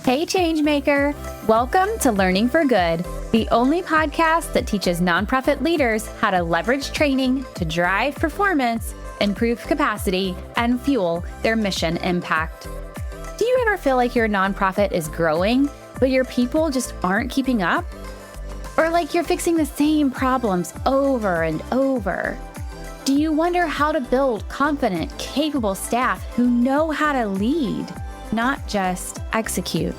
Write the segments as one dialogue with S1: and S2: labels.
S1: Hey, Changemaker! Welcome to Learning for Good, the only podcast that teaches nonprofit leaders how to leverage training to drive performance, improve capacity, and fuel their mission impact. Do you ever feel like your nonprofit is growing, but your people just aren't keeping up? Or like you're fixing the same problems over and over? Do you wonder how to build confident, capable staff who know how to lead, not just execute?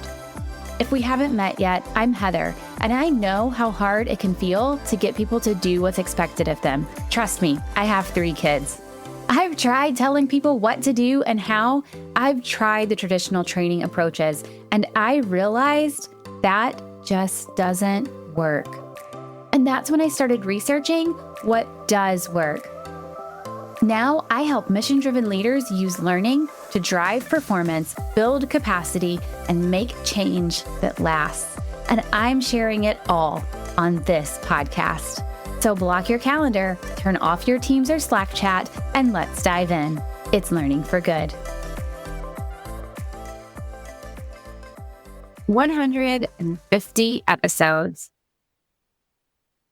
S1: If we haven't met yet, I'm Heather, and I know how hard it can feel to get people to do what's expected of them. Trust me, I have 3 kids. I've tried telling people what to do and how. I've tried the traditional training approaches, and I realized that just doesn't work. And that's when I started researching what does work. Now, I help mission-driven leaders use learning to drive performance, build capacity, and make change that lasts. And I'm sharing it all on this podcast. So block your calendar, turn off your Teams or Slack chat, and let's dive in. It's Learning for Good. 150 episodes.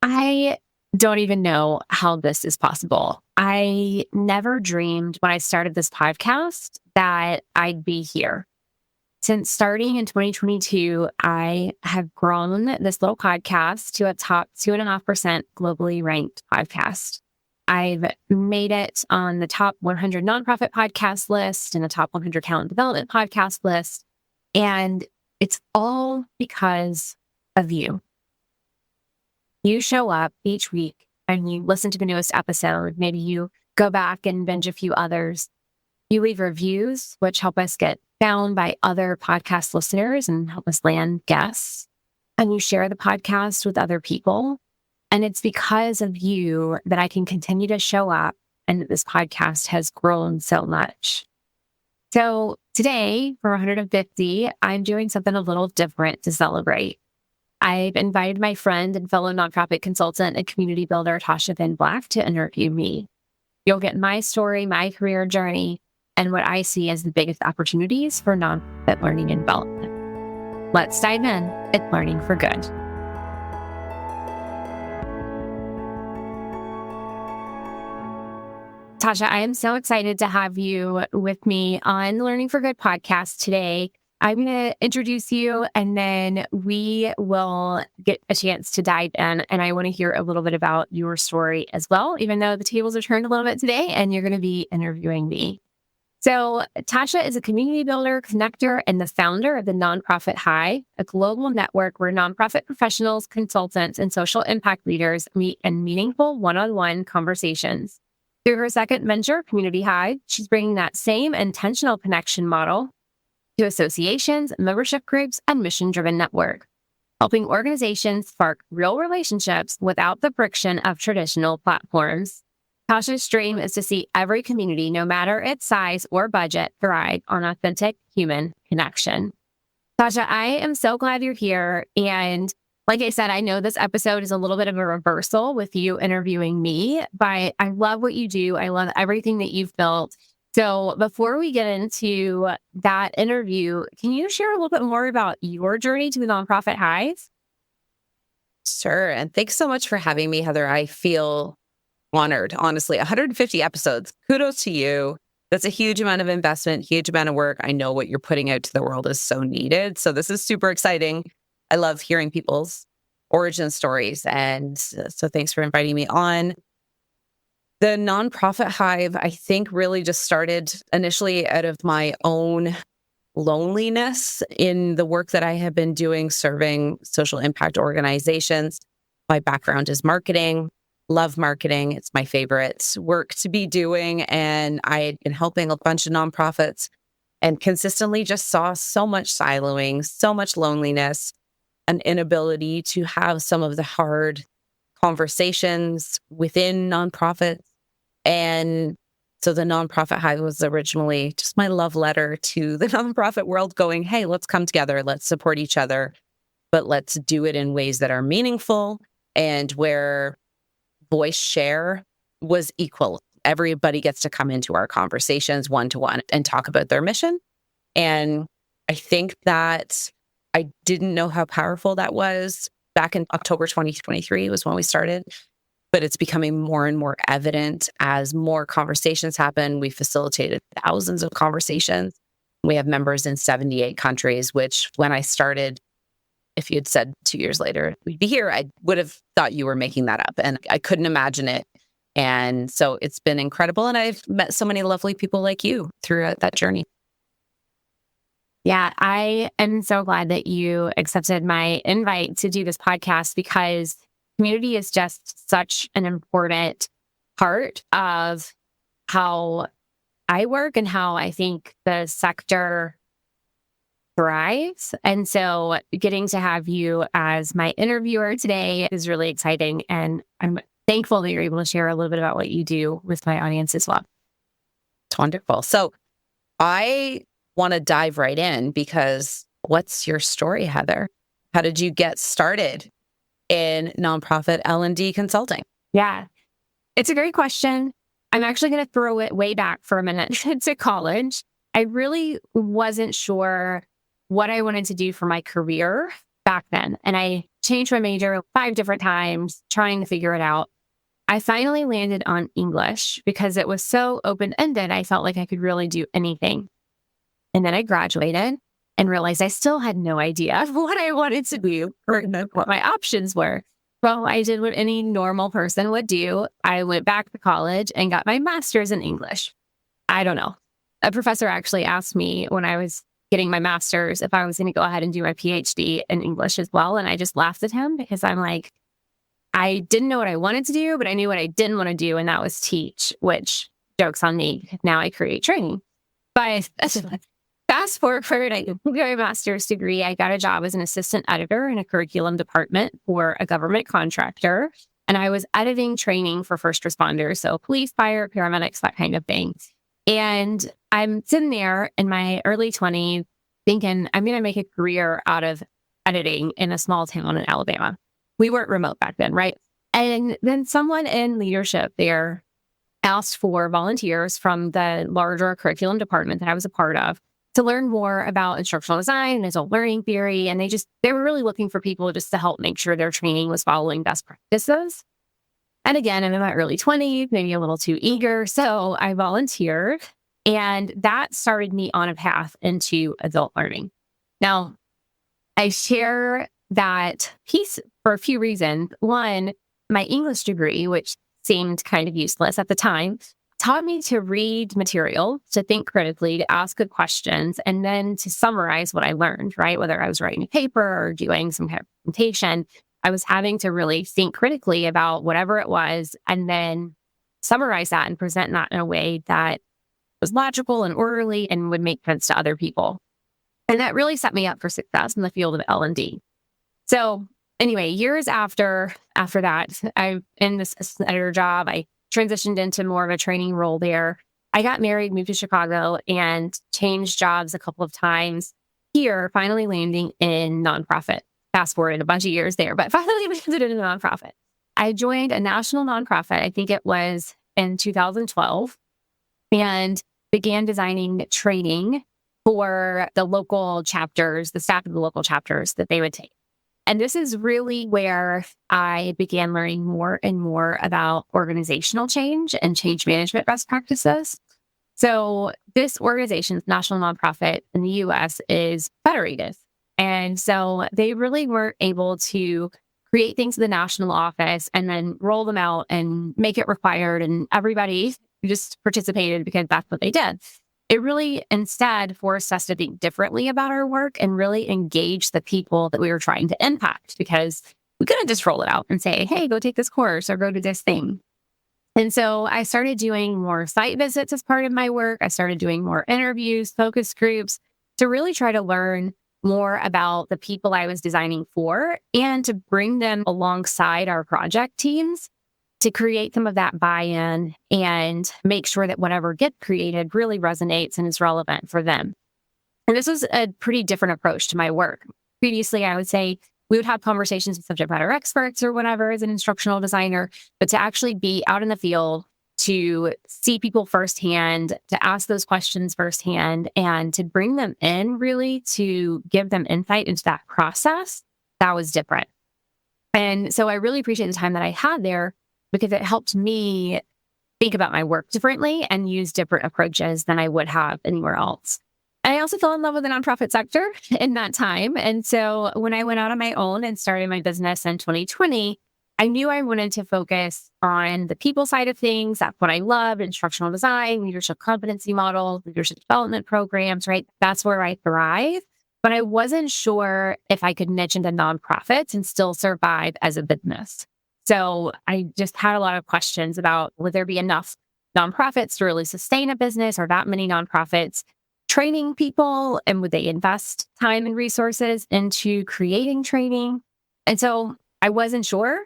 S1: I don't even know how this is possible. I never dreamed when I started this podcast that I'd be here. Since starting in 2022, I have grown this little podcast to a top 2.5% globally ranked podcast. I've made it on the top 100 nonprofit podcast list and the top 100 talent development podcast list. And it's all because of you. You show up each week and you listen to the newest episode. Maybe you go back and binge a few others. You leave reviews, which help us get found by other podcast listeners and help us land guests. And you share the podcast with other people. And it's because of you that I can continue to show up and that this podcast has grown so much. So today, for 150, I'm doing something a little different to celebrate. I've invited my friend and fellow nonprofit consultant and community builder, Tasha Van Vlack, to interview me. You'll get my story, my career journey, and what I see as the biggest opportunities for nonprofit learning and development. Let's dive in. It's Learning for Good. Tasha, I am so excited to have you with me on the Learning for Good podcast today. I'm going to introduce you and then we will get a chance to dive in. And I want to hear a little bit about your story as well, even though the tables are turned a little bit today and you're going to be interviewing me. So Tasha is a community builder, connector, and the founder of the Nonprofit High, a global network where nonprofit professionals, consultants, and social impact leaders meet in meaningful one-on-one conversations. Through her second venture, Community High, she's bringing that same intentional connection model to associations, membership groups, and mission-driven network, helping organizations spark real relationships without the friction of traditional platforms. Tasha's dream is to see every community, no matter its size or budget, thrive on authentic human connection. Tasha, I am so glad you're here. And like I said, I know this episode is a little bit of a reversal with you interviewing me, but I love what you do. I love everything that you've built. So before we get into that interview, can you share a little bit more about your journey to the Nonprofit Highs?
S2: Sure. And thanks so much for having me, Heather. I feel honored, honestly. 150 episodes. Kudos to you. That's a huge amount of investment, huge amount of work. I know what you're putting out to the world is so needed. So this is super exciting. I love hearing people's origin stories. And so thanks for inviting me on. The Nonprofit Hive, I think, really just started initially out of my own loneliness in the work that I have been doing serving social impact organizations. My background is marketing, love marketing. It's my favorite work to be doing. And I had been helping a bunch of nonprofits and consistently just saw so much siloing, so much loneliness, an inability to have some of the hard conversations within nonprofits. And so the Nonprofit Hive was originally just my love letter to the nonprofit world going, hey, let's come together, let's support each other, but let's do it in ways that are meaningful and where voice share was equal. Everybody gets to come into our conversations one-to-one and talk about their mission. And I think that I didn't know how powerful that was. Back in October 2023 was when we started, but it's becoming more and more evident as more conversations happen. We facilitated thousands of conversations. We have members in 78 countries, which when I started, if you had said 2 years later we'd be here, I would have thought you were making that up, and I couldn't imagine it. And so it's been incredible. And I've met so many lovely people like you throughout that journey.
S1: Yeah, I am so glad that you accepted my invite to do this podcast because community is just such an important part of how I work and how I think the sector thrives. And so getting to have you as my interviewer today is really exciting. And I'm thankful that you're able to share a little bit about what you do with my audience as well.
S2: It's wonderful. So I want to dive right in because what's your story, Heather? How did you get started in nonprofit L&D consulting?
S1: Yeah, it's a great question. I'm actually going to throw it way back for a minute to college. I really wasn't sure what I wanted to do for my career back then. And I changed my major 5 different times trying to figure it out. I finally landed on English because it was so open-ended. I felt like I could really do anything. And then I graduated and realized I still had no idea what I wanted to do or what my options were. Well, I did what any normal person would do. I went back to college and got my master's in English. I don't know. A professor actually asked me when I was getting my master's if I was going to go ahead and do my PhD in English as well. And I just laughed at him because I'm like, I didn't know what I wanted to do, but I knew what I didn't want to do. And that was teach, which joke's on me. Now I create training. But fast forward, I got my master's degree. I got a job as an assistant editor in a curriculum department for a government contractor. And I was editing training for first responders. So police, fire, paramedics, that kind of thing. And I'm sitting there in my early 20s thinking I'm going to make a career out of editing in a small town in Alabama. We weren't remote back then, right? And then someone in leadership there asked for volunteers from the larger curriculum department that I was a part of to learn more about instructional design and adult learning theory. And they were really looking for people just to help make sure their training was following best practices. And again, I'm in my early 20s, maybe a little too eager. So I volunteered, and that started me on a path into adult learning. Now, I share that piece for a few reasons. One, my English degree, which seemed kind of useless at the time, taught me to read material, to think critically, to ask good questions, and then to summarize what I learned, right? Whether I was writing a paper or doing some kind of presentation, I was having to really think critically about whatever it was and then summarize that and present that in a way that was logical and orderly and would make sense to other people. And that really set me up for success in the field of L&D. So anyway, years after that, I'm in this assistant editor job. I transitioned into more of a training role there. I got married, moved to Chicago, and changed jobs a couple of times here, finally landing in nonprofit. Fast forward a bunch of years there, but finally landed in a nonprofit. I joined a national nonprofit, I think it was in 2012, and began designing training for the local chapters, the staff of the local chapters that they would take. And this is really where I began learning more and more about organizational change and change management best practices. So this organization's national nonprofit in the US is federated. And so they really weren't able to create things in the national office and then roll them out and make it required. And everybody just participated because that's what they did. It really instead forced us to think differently about our work and really engage the people that we were trying to impact, because we couldn't just roll it out and say, hey, go take this course or go do this thing. And so I started doing more site visits as part of my work. I started doing more interviews, focus groups to really try to learn more about the people I was designing for and to bring them alongside our project teams to create some of that buy-in and make sure that whatever gets created really resonates and is relevant for them. And this was a pretty different approach to my work. Previously, I would say we would have conversations with subject matter experts or whatever as an instructional designer, but to actually be out in the field, to see people firsthand, to ask those questions firsthand, and to bring them in really to give them insight into that process, that was different. And so I really appreciate the time that I had there because it helped me think about my work differently and use different approaches than I would have anywhere else. I also fell in love with the nonprofit sector in that time. And so when I went out on my own and started my business in 2020, I knew I wanted to focus on the people side of things. That's what I love: instructional design, leadership competency models, leadership development programs, right? That's where I thrive. But I wasn't sure if I could niche into nonprofits and still survive as a business. So I just had a lot of questions about, would there be enough nonprofits to really sustain a business, or that many nonprofits training people? And would they invest time and resources into creating training? And so I wasn't sure,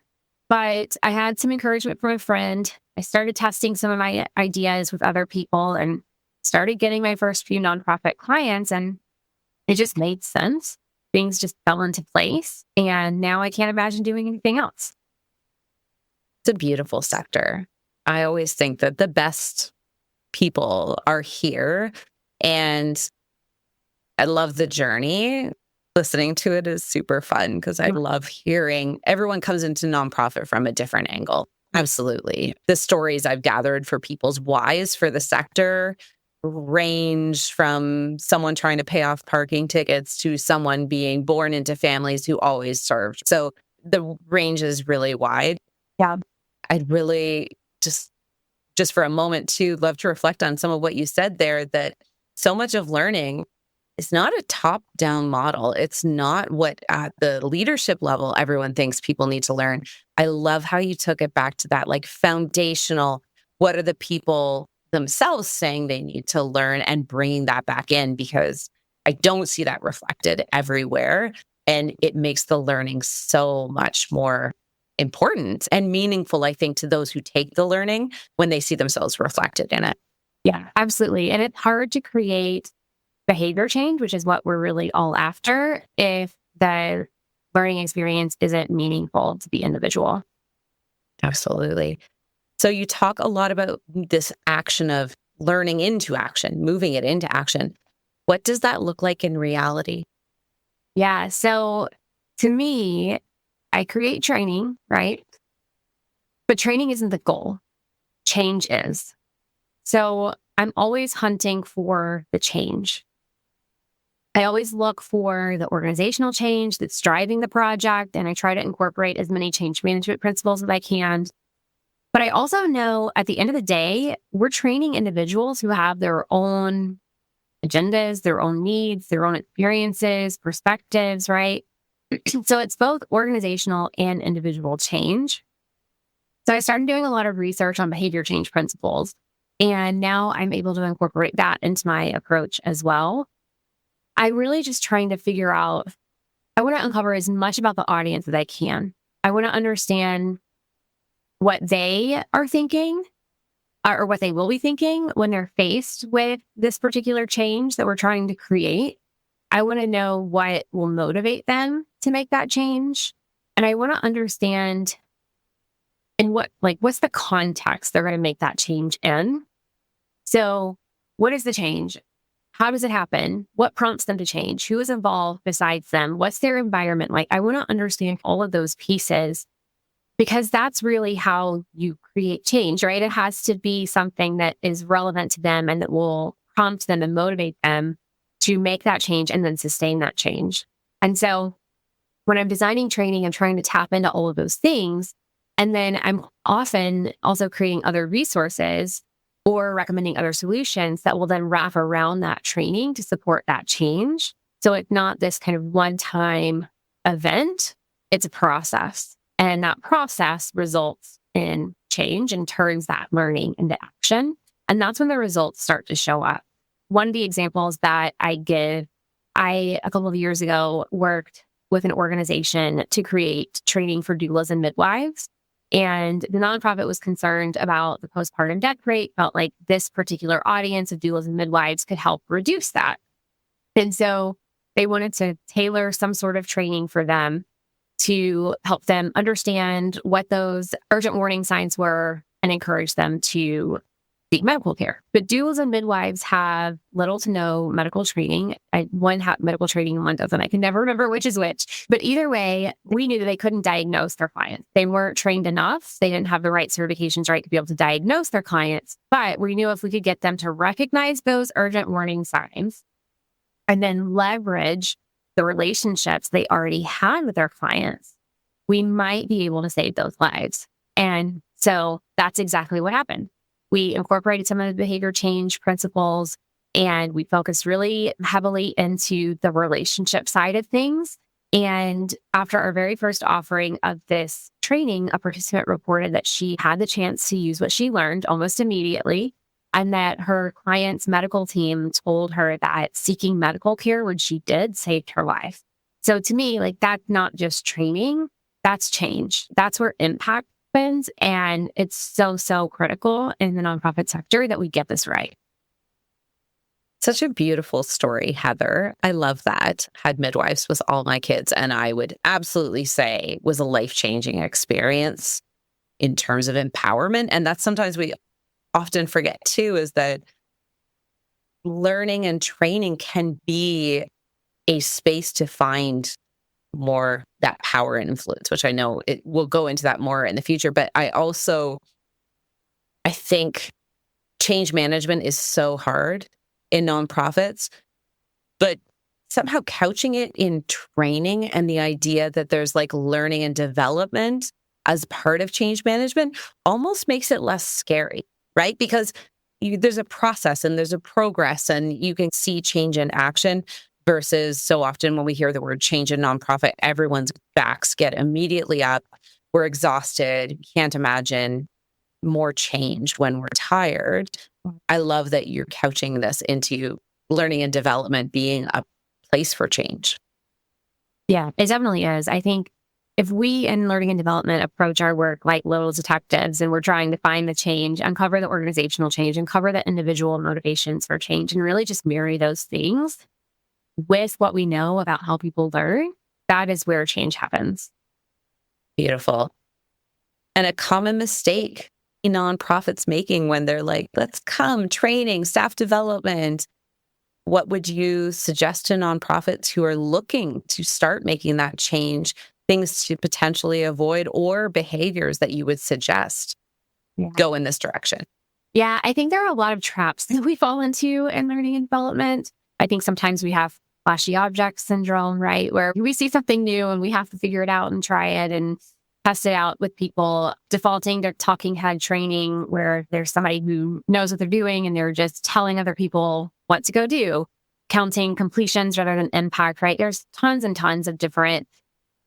S1: but I had some encouragement from a friend. I started testing some of my ideas with other people and started getting my first few nonprofit clients, and it just made sense. Things just fell into place. And now I can't imagine doing anything else.
S2: It's a beautiful sector. I always think that the best people are here, and I love the journey. Listening to it is super fun because I love hearing everyone comes into nonprofit from a different angle. Absolutely. The stories I've gathered for people's whys for the sector range from someone trying to pay off parking tickets to someone being born into families who always served. So the range is really wide.
S1: Yeah.
S2: I'd really just for a moment too, love to reflect on some of what you said there, that so much of learning is not a top-down model. It's not what at the leadership level everyone thinks people need to learn. I love how you took it back to that, like, foundational, what are the people themselves saying they need to learn, and bringing that back in, because I don't see that reflected everywhere. And it makes the learning so much more important and meaningful, I think, to those who take the learning when they see themselves reflected in it.
S1: Yeah, absolutely. And it's hard to create behavior change, which is what we're really all after, if the learning experience isn't meaningful to the individual.
S2: Absolutely. So you talk a lot about this action of learning into action, moving it into action. What does that look like in reality?
S1: Yeah. So to me, I create training, right? But training isn't the goal. Change is. So I'm always hunting for the change. I always look for the organizational change that's driving the project, and I try to incorporate as many change management principles as I can. But I also know at the end of the day, we're training individuals who have their own agendas, their own needs, their own experiences, perspectives, right? So it's both organizational and individual change. So I started doing a lot of research on behavior change principles, and now I'm able to incorporate that into my approach as well. I'm really just trying to figure out, I want to uncover as much about the audience as I can. I want to understand what they are thinking, or what they will be thinking when they're faced with this particular change that we're trying to create. I want to know what will motivate them to make that change. And I want to understand in what's the context they're going to make that change in. So what is the change? How does it happen? What prompts them to change? Who is involved besides them? What's their environment like? I want to understand all of those pieces, because that's really how you create change, right? It has to be something that is relevant to them and that will prompt them and motivate them to make that change and then sustain that change. And so when I'm designing training, I'm trying to tap into all of those things. And then I'm often also creating other resources or recommending other solutions that will then wrap around that training to support that change. So it's not this kind of one-time event, it's a process. And that process results in change and turns that learning into action. And that's when the results start to show up. One of the examples that I give, a couple of years ago, worked with an organization to create training for doulas and midwives. And the nonprofit was concerned about the postpartum death rate, felt like this particular audience of doulas and midwives could help reduce that. And so they wanted to tailor some sort of training for them to help them understand what those urgent warning signs were, and encourage them to seek medical care. But doulas and midwives have little to no medical training. One had medical training and one doesn't. I can never remember which is which. But either way, we knew that they couldn't diagnose their clients. They weren't trained enough. They didn't have the right certifications, right, to be able to diagnose their clients. But we knew if we could get them to recognize those urgent warning signs and then leverage the relationships they already had with their clients, we might be able to save those lives. And so that's exactly what happened. We incorporated some of the behavior change principles, and we focused really heavily into the relationship side of things. And after our very first offering of this training, a participant reported that she had the chance to use what she learned almost immediately, and that her client's medical team told her that seeking medical care when she did saved her life. So to me, like, that's not just training, that's change. That's where impact happens. And it's so critical in the nonprofit sector that we get this right.
S2: Such a beautiful story, Heather. I love that. Had midwives with all my kids, and I would absolutely say was a life-changing experience in terms of empowerment. And that's sometimes we often forget too, is that learning and training can be a space to find more that power and influence, which I know it will go into that more in the future. But I think change management is so hard in nonprofits, but somehow couching it in training and the idea that there's like learning and development as part of change management almost makes it less scary, right? Because there's a process and there's a progress and you can see change in action. Versus so often when we hear the word change in nonprofit, everyone's backs get immediately up. We're exhausted, can't imagine more change when we're tired. I love that you're couching this into learning and development being a place for change.
S1: Yeah, it definitely is. I think if we in learning and development approach our work like little detectives and we're trying to find the change, uncover the organizational change, uncover the individual motivations for change, and really just marry those things with what we know about how people learn, that is where change happens.
S2: Beautiful. And a common mistake nonprofits making when they're like, let's come, training, staff development. What would you suggest to nonprofits who are looking to start making that change, things to potentially avoid or behaviors that you would suggest go in this direction?
S1: Yeah, I think there are a lot of traps that we fall into in learning and development. I think sometimes we have flashy object syndrome, right? Where we see something new and we have to figure it out and try it and test it out with people, defaulting to talking head training where there's somebody who knows what they're doing and they're just telling other people what to go do, counting completions rather than impact, right? There's tons and tons of different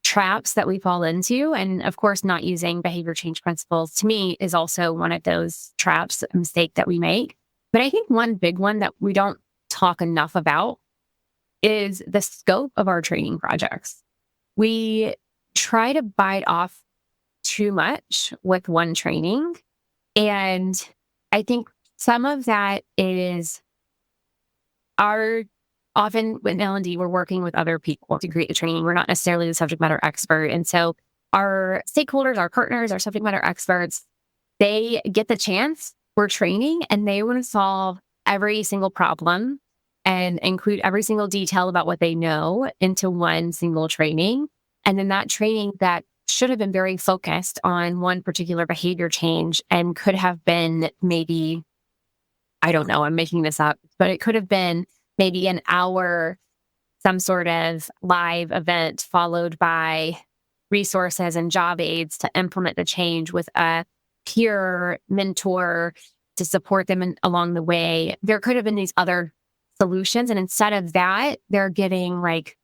S1: traps that we fall into. And of course, not using behavior change principles to me is also one of those traps, a mistake that we make. But I think one big one that we don't talk enough about is the scope of our training projects. We try to bite off too much with one training. And I think some of that is often with L&D, we're working with other people to create the training. We're not necessarily the subject matter expert. And so our stakeholders, our partners, our subject matter experts, they get the chance for training and they want to solve every single problem and include every single detail about what they know into one single training. And then that training that should have been very focused on one particular behavior change and could have been maybe, I don't know, I'm making this up, but it could have been maybe an hour, some sort of live event followed by resources and job aids to implement the change with a peer mentor to support them along the way. There could have been these other solutions. And instead of that, they're getting like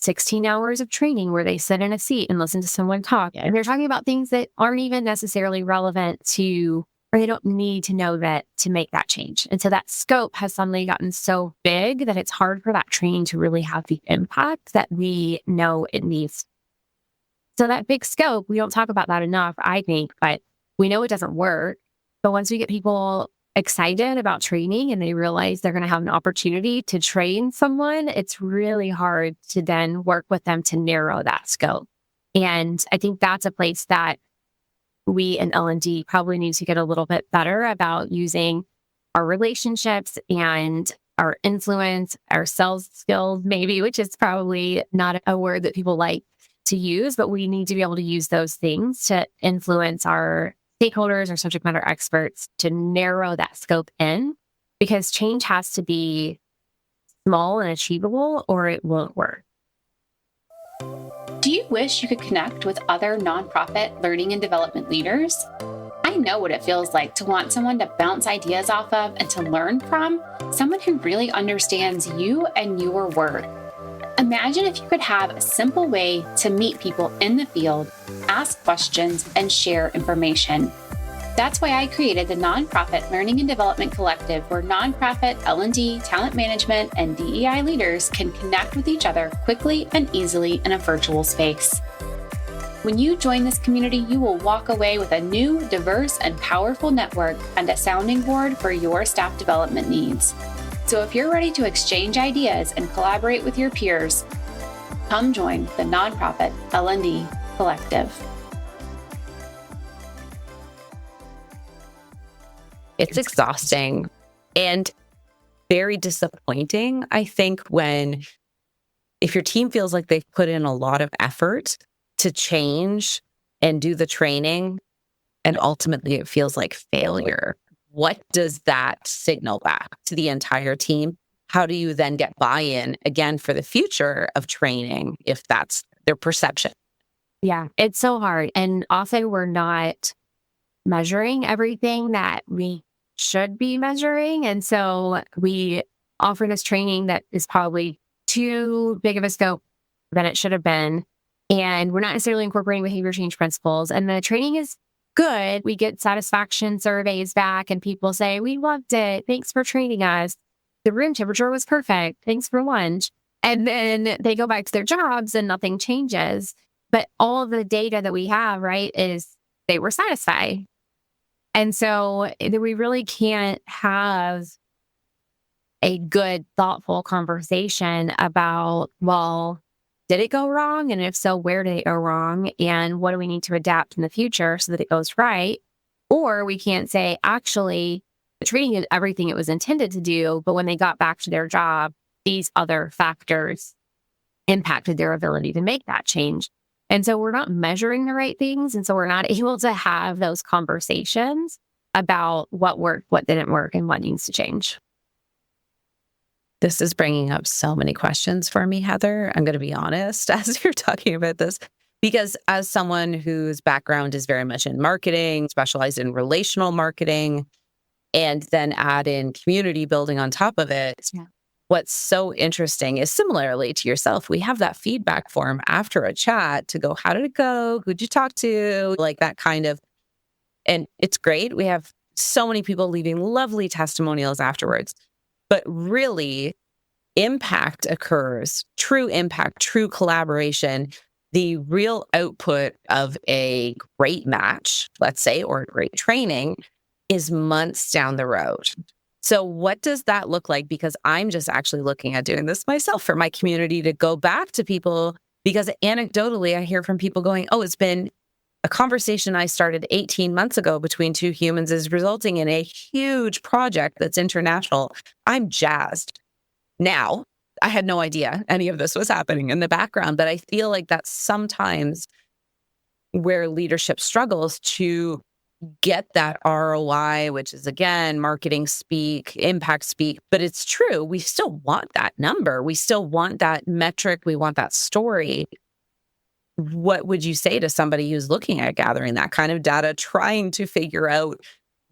S1: 16 hours of training where they sit in a seat and listen to someone talk. And they're talking about things that aren't even necessarily relevant to, or they don't need to know that to make that change. And so that scope has suddenly gotten so big that it's hard for that training to really have the impact that we know it needs. So that big scope, we don't talk about that enough, I think, but we know it doesn't work. But once we get people excited about training and they realize they're going to have an opportunity to train someone, it's really hard to then work with them to narrow that scope. And I think that's a place that we in L&D probably need to get a little bit better about using our relationships and our influence, our sales skills, maybe, which is probably not a word that people like to use, but we need to be able to use those things to influence our stakeholders or subject matter experts to narrow that scope in, because change has to be small and achievable or it won't work.
S3: Do you wish you could connect with other nonprofit learning and development leaders? I know what it feels like to want someone to bounce ideas off of and to learn from, someone who really understands you and your work. Imagine if you could have a simple way to meet people in the field, ask questions, and share information. That's why I created the Nonprofit Learning and Development Collective, where nonprofit L&D, talent management, and DEI leaders can connect with each other quickly and easily in a virtual space. When you join this community, you will walk away with a new, diverse, and powerful network and a sounding board for your staff development needs. So if you're ready to exchange ideas and collaborate with your peers, come join the Nonprofit L&D Collective.
S2: It's exhausting and very disappointing, I think, if your team feels like they've put in a lot of effort to change and do the training, and ultimately it feels like failure. What does that signal back to the entire team? How do you then get buy-in again for the future of training if that's their perception?
S1: Yeah, it's so hard. And often we're not measuring everything that we should be measuring. And so we offer this training that is probably too big of a scope than it should have been. And we're not necessarily incorporating behavior change principles. And the training is good. We get satisfaction surveys back and people say, we loved it. Thanks for training us. The room temperature was perfect. Thanks for lunch. And then they go back to their jobs and nothing changes. But all of the data that we have, right, is they were satisfied. And so we really can't have a good, thoughtful conversation about, well, did it go wrong? And if so, where did it go wrong? And what do we need to adapt in the future so that it goes right? Or we can't say, actually, the training did everything it was intended to do, but when they got back to their job, these other factors impacted their ability to make that change. And so we're not measuring the right things. And so we're not able to have those conversations about what worked, what didn't work, and what needs to change.
S2: This is bringing up so many questions for me, Heather. I'm going to be honest as you're talking about this, because as someone whose background is very much in marketing, specialized in relational marketing, and then add in community building on top of it. Yeah. What's so interesting is, similarly to yourself, we have that feedback form after a chat to go, how did it go? Who'd you talk to? Like that kind of, and it's great. We have so many people leaving lovely testimonials afterwards, but really impact occurs, true impact, true collaboration, the real output of a great match, let's say, or great training is months down the road. So what does that look like? Because I'm just actually looking at doing this myself for my community to go back to people, because anecdotally, I hear from people going, oh, it's been a conversation I started 18 months ago between two humans is resulting in a huge project that's international. I'm jazzed. Now, I had no idea any of this was happening in the background, but I feel like that's sometimes where leadership struggles to get that ROI, which is, again, marketing speak, impact speak, but it's true. We still want that number. We still want that metric. We want that story. What would you say to somebody who's looking at gathering that kind of data, trying to figure out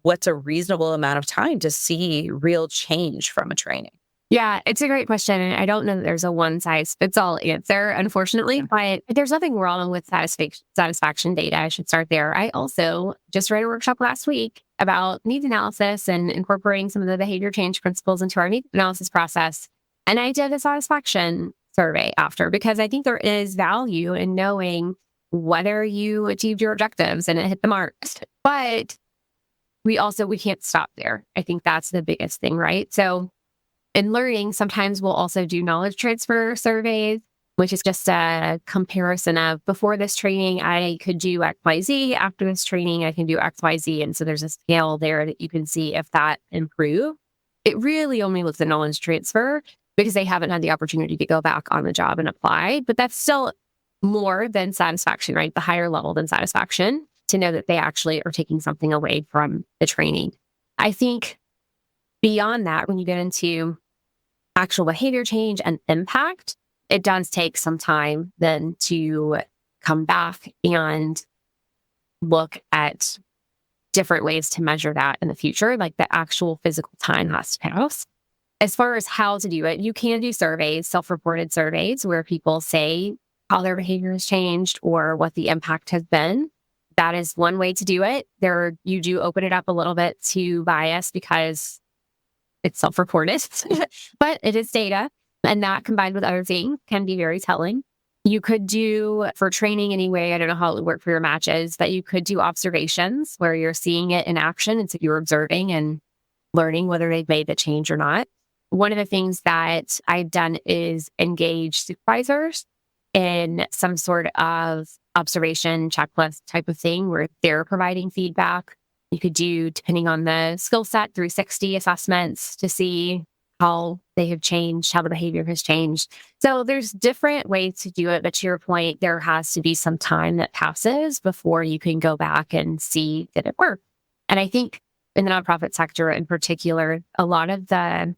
S2: what's a reasonable amount of time to see real change from a training?
S1: Yeah, it's a great question. And I don't know that there's a one size fits all answer, unfortunately, but there's nothing wrong with satisfaction data. I should start there. I also just read a workshop last week about needs analysis and incorporating some of the behavior change principles into our needs analysis process. And I did a satisfaction survey after, because I think there is value in knowing whether you achieved your objectives and it hit the marks. But we can't stop there. I think that's the biggest thing, right? So in learning, sometimes we'll also do knowledge transfer surveys which is just a comparison of before this training, I could do XYZ. After this training, I can do XYZ. And so there's a scale there that you can see if that improved. It really only looks at knowledge transfer because they haven't had the opportunity to go back on the job and apply. But that's still more than satisfaction, right? The higher level than satisfaction to know that they actually are taking something away from the training. I think beyond that, when you get into actual behavior change and impact, it does take some time then to come back and look at different ways to measure that in the future, like the actual physical time has to pass. As far as how to do it, you can do surveys, self-reported surveys, where people say how their behavior has changed or what the impact has been. That is one way to do it. You do open it up a little bit to bias because it's self-reported, but it is data. And that combined with other things can be very telling. You could do for training anyway, I don't know how it would work for your matches, but you could do observations where you're seeing it in action. And so you're observing and learning whether they've made the change or not. One of the things that I've done is engage supervisors in some sort of observation checklist type of thing where they're providing feedback. You could do, depending on the skill set, 360 assessments to see how they have changed, how the behavior has changed. So there's different ways to do it. But to your point, there has to be some time that passes before you can go back and see that it worked. And I think in the nonprofit sector in particular, a lot of the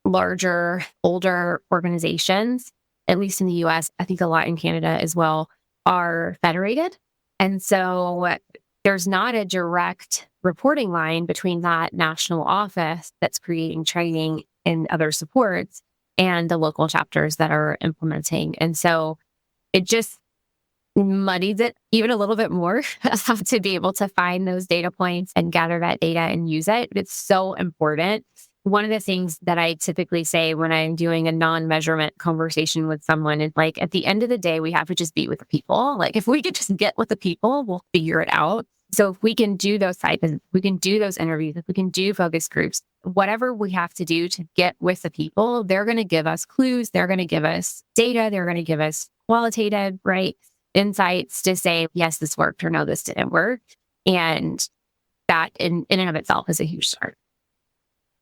S1: larger, older organizations, at least in the US, I think a lot in Canada as well, are federated. And so there's not a direct reporting line between that national office that's creating training and other supports and the local chapters that are implementing. And so it just muddies it even a little bit more to be able to find those data points and gather that data and use it. It's so important. One of the things that I typically say when I'm doing a non-measurement conversation with someone is like, at the end of the day, we have to just be with the people. Like if we could just get with the people, we'll figure it out. So if we can do those site visits, we can do those interviews, if we can do focus groups, whatever we have to do to get with the people, they're going to give us clues. They're going to give us data. They're going to give us qualitative, right, insights to say, yes, this worked or no, this didn't work. And that in and of itself is a huge start.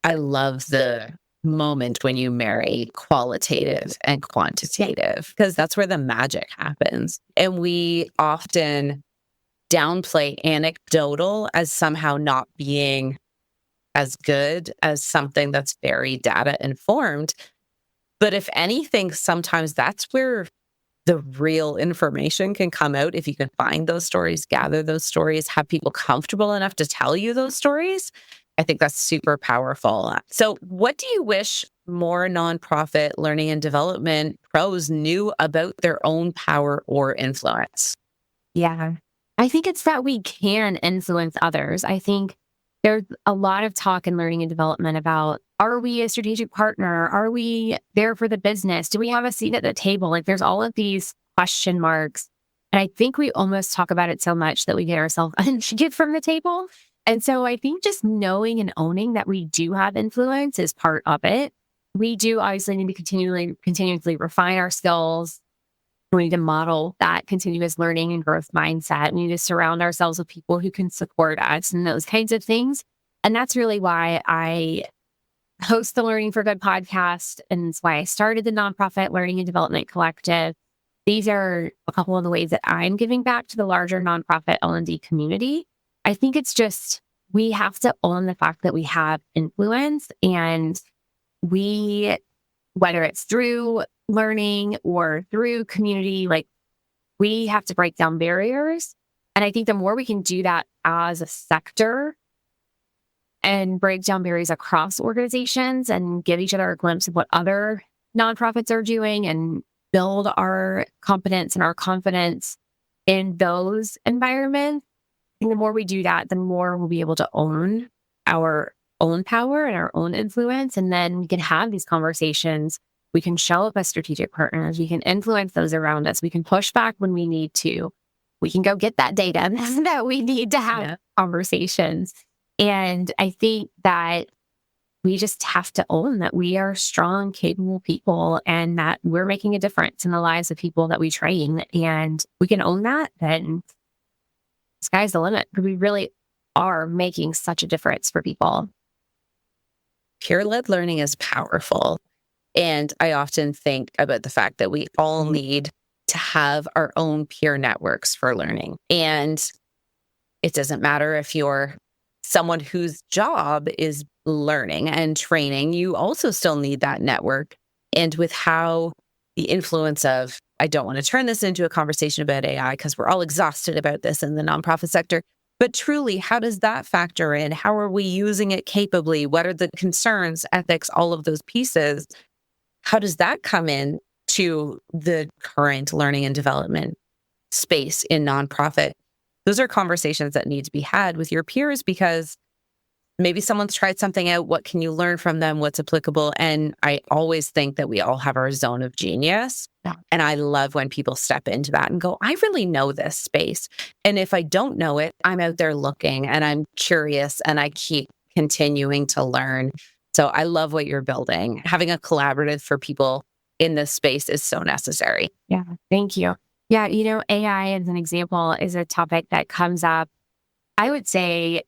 S2: I love the moment when you marry qualitative and quantitative, because that's where the magic happens. And we often downplay anecdotal as somehow not being as good as something that's very data informed. But if anything, sometimes that's where the real information can come out. If you can find those stories, gather those stories, have people comfortable enough to tell you those stories, I think that's super powerful. So what do you wish more nonprofit learning and development pros knew about their own power or influence?
S1: Yeah, I think it's that we can influence others. I think there's a lot of talk in learning and development about, are we a strategic partner? Are we there for the business? Do we have a seat at the table? Like there's all of these question marks. And I think we almost talk about it so much that we get ourselves unshifted from the table. And so I think just knowing and owning that we do have influence is part of it. We do obviously need to continuously refine our skills. We need to model that continuous learning and growth mindset. We need to surround ourselves with people who can support us and those kinds of things. And that's really why I host the Learning for Good podcast. And it's why I started the Nonprofit Learning and Development Collective. These are a couple of the ways that I'm giving back to the larger nonprofit L&D community. I think it's just, we have to own the fact that we have influence, and whether it's through learning or through community, like we have to break down barriers. And I think the more we can do that as a sector and break down barriers across organizations and give each other a glimpse of what other nonprofits are doing and build our competence and our confidence in those environments, and the more we do that, the more we'll be able to own our own power and our own influence. And then we can have these conversations. We can show up as strategic partners. We can influence those around us. We can push back when we need to. We can go get that data that we need to have conversations. And I think that we just have to own that we are strong, capable people and that we're making a difference in the lives of people that we train. And we can own that, then sky's the limit. We really are making such a difference for people.
S2: Peer-led learning is powerful. And I often think about the fact that we all need to have our own peer networks for learning. And it doesn't matter if you're someone whose job is learning and training, you also still need that network. And with how the influence of, I don't want to turn this into a conversation about AI because we're all exhausted about this in the nonprofit sector, but truly, how does that factor in? How are we using it capably? What are the concerns, ethics, all of those pieces? How does that come in to the current learning and development space in nonprofit? Those are conversations that need to be had with your peers because maybe someone's tried something out. What can you learn from them? What's applicable? And I always think that we all have our zone of genius.
S1: Yeah.
S2: And I love when people step into that and go, I really know this space. And if I don't know it, I'm out there looking and I'm curious and I keep continuing to learn. So I love what you're building. Having a collaborative for people in this space is so necessary.
S1: Yeah, thank you. Yeah, AI as an example is a topic that comes up, I would say,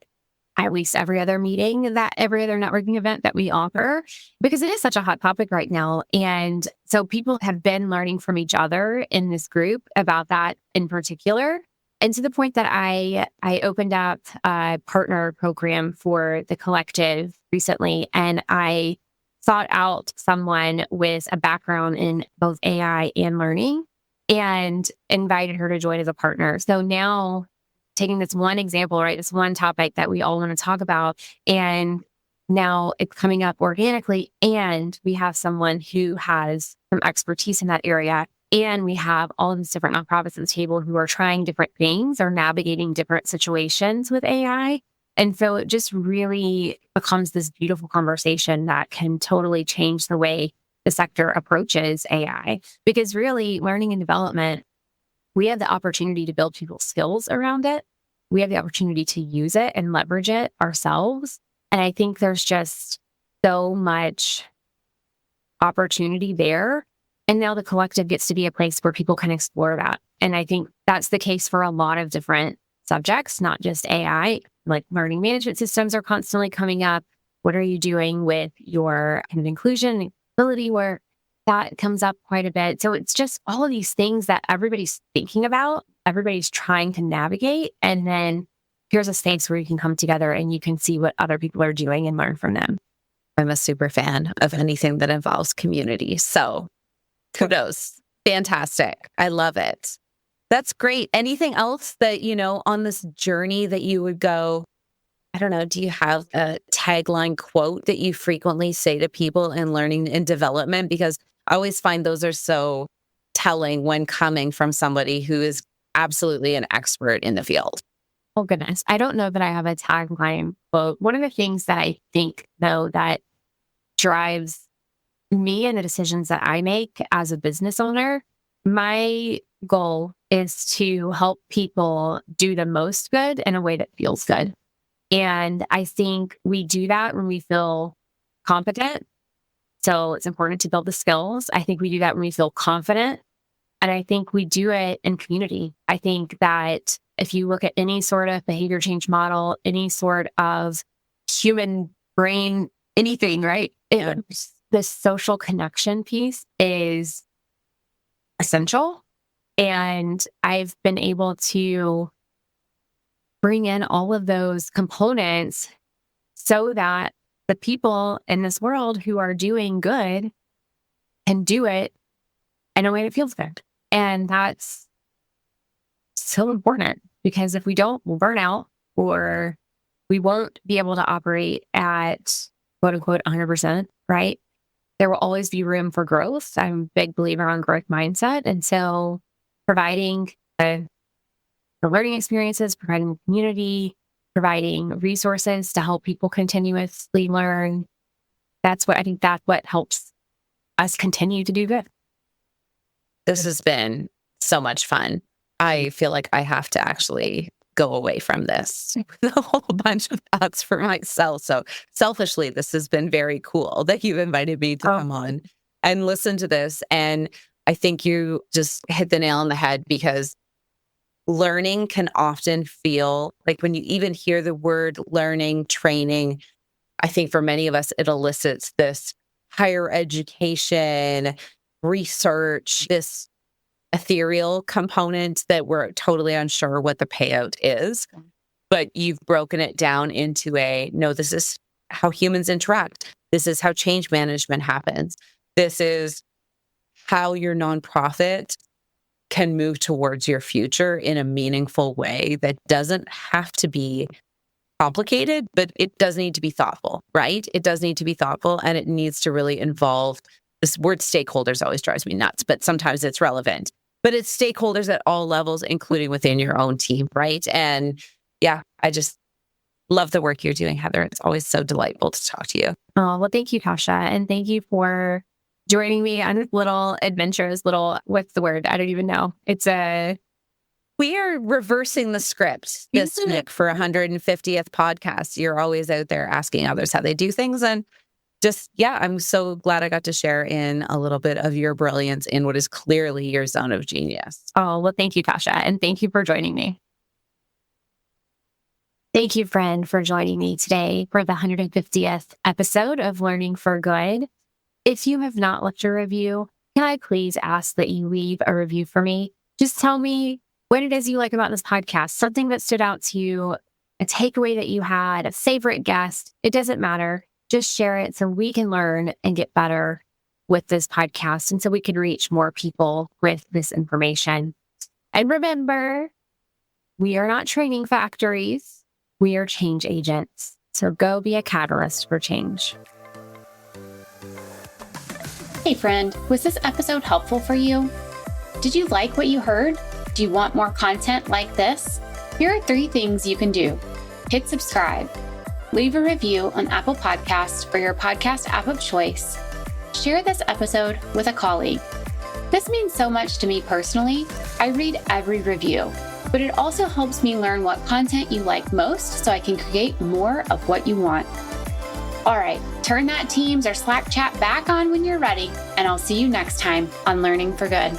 S1: at least every other networking event that we offer, because it is such a hot topic right now. And so people have been learning from each other in this group about that in particular. And to the point that I opened up a partner program for the collective recently, and I sought out someone with a background in both AI and learning and invited her to join as a partner. So now, taking this one example, right, this one topic that we all want to talk about, and now it's coming up organically, and we have someone who has some expertise in that area, and we have all of these different nonprofits at the table who are trying different things or navigating different situations with AI. And so it just really becomes this beautiful conversation that can totally change the way the sector approaches AI. Because really, learning and development, we have the opportunity to build people's skills around it. We have the opportunity to use it and leverage it ourselves. And I think there's just so much opportunity there. And now the collective gets to be a place where people can explore that. And I think that's the case for a lot of different subjects, not just AI. Like learning management systems are constantly coming up. What are you doing with your kind of inclusion and ability work? That comes up quite a bit. So it's just all of these things that everybody's thinking about, everybody's trying to navigate. And then here's a space where you can come together and you can see what other people are doing and learn from them.
S2: I'm a super fan of anything that involves community. So kudos. Fantastic. I love it. That's great. Anything else that, on this journey that you would go, I don't know, do you have a tagline quote that you frequently say to people in learning and development? Because I always find those are so telling when coming from somebody who is absolutely an expert in the field.
S1: Oh, goodness. I don't know that I have a tagline quote. One of the things that I think, though, that drives me and the decisions that I make as a business owner, my goal is to help people do the most good in a way that feels good. And I think we do that when we feel competent. So it's important to build the skills. I think we do that when we feel confident. And I think we do it in community. I think that if you look at any sort of behavior change model, any sort of human brain, anything, right? The social connection piece is essential. And I've been able to bring in all of those components so that the people in this world who are doing good can do it in a way that feels good. And that's so important because if we don't, we'll burn out or we won't be able to operate at quote unquote 100%, right? There will always be room for growth. I'm a big believer on growth mindset. And so providing the learning experiences, providing the community, providing resources to help people continuously learn. That's what helps us continue to do good.
S2: This has been so much fun. I feel like I have to actually go away from this with a whole bunch of thoughts for myself. So selfishly, this has been very cool that you invited me to come on and listen to this. And I think you just hit the nail on the head, because learning can often feel like, when you even hear the word learning, training, I think for many of us, it elicits this higher education, research, this ethereal component that we're totally unsure what the payout is. But you've broken it down into no, this is how humans interact. This is how change management happens. This is how your nonprofit can move towards your future in a meaningful way that doesn't have to be complicated, but it does need to be thoughtful, right? It does need to be thoughtful, and it needs to really involve, this word stakeholders always drives me nuts, but sometimes it's relevant. But it's stakeholders at all levels, including within your own team, right? And yeah, I just love the work you're doing, Heather. It's always so delightful to talk to you.
S1: Oh, well, thank you, Tasha. And thank you for joining me on this little adventures, what's the word? I don't even know.
S2: We are reversing the script this week for 150th podcast. You're always out there asking others how they do things. And just, I'm so glad I got to share in a little bit of your brilliance in what is clearly your zone of genius.
S1: Oh, well, thank you, Tasha. And thank you for joining me. Thank you, friend, for joining me today for the 150th episode of Learning for Good. If you have not left a review, can I please ask that you leave a review for me? Just tell me what it is you like about this podcast, something that stood out to you, a takeaway that you had, a favorite guest. It doesn't matter. Just share it so we can learn and get better with this podcast, and so we can reach more people with this information. And remember, we are not training factories. We are change agents. So go be a catalyst for change.
S3: Hey friend, was this episode helpful for you? Did you like what you heard? Do you want more content like this? Here are 3 things you can do. Hit subscribe. Leave a review on Apple Podcasts or your podcast app of choice. Share this episode with a colleague. This means so much to me personally. I read every review, but it also helps me learn what content you like most so I can create more of what you want. All right, turn that Teams or Slack chat back on when you're ready, and I'll see you next time on Learning for Good.